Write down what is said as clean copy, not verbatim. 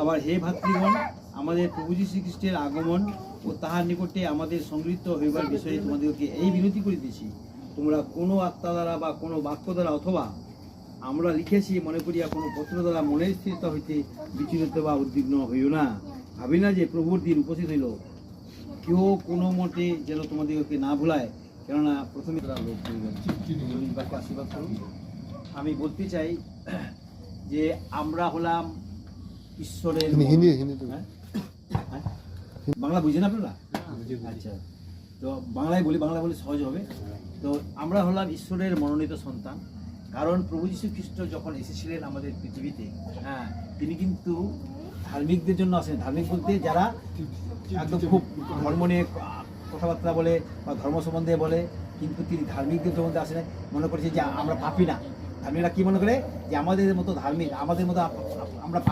আবার হে ভাতৃগণ, আমাদের প্রভু যীশু খ্রিস্টের আগমন ও তাহার নিকটে আমাদের সংগৃহীত হইবার বিষয়ে তোমাদেরকে এই বিনতি করিতেছি, তোমরা কোনো আত্মা দ্বারা বা কোনো বাক্য দ্বারা অথবা আমরা লিখেছি মনে করিয়া কোনো পত্র দ্বারা মনের স্থিরতা হইতে বিচলিত বা উদ্বিগ্ন হইও না। ভাবি না যে প্রভুর দিন উপস্থিত হইল, কেউ কোনো মতে যেন তোমাদেরকে না ভুলায়, কেননা প্রথমে আশীর্বাদ করুন। আমি বলতে চাই যে আমরা হলাম ঈশ্বরের, হ্যাঁ? হ্যাঁ? বাংলা বুঝেন আপনারা? আচ্ছা, তো বাংলায় বলে সহজ হবে। তো আমরা হলাম ঈশ্বরের মনোনীত সন্তান, কারণ প্রভু যীশু খ্রিস্ট যখন এসেছিলেন আমাদের পৃথিবীতে, হ্যাঁ, তিনি কিন্তু ধার্মিকদের জন্য আসেন। ধার্মিক বলতে যারা একদম খুব ধর্ম নিয়ে কথাবার্তা বলে বা ধর্ম সম্বন্ধে বলে, কিন্তু তিনি ধার্মিকদের সম্বন্ধে আসেন। মনে করেছে যে আমরা পাপী না। ধার্মিকরা কি মনে করে যে আমাদের মতো ধার্মিক, আমাদের মতো আমরা পাপী।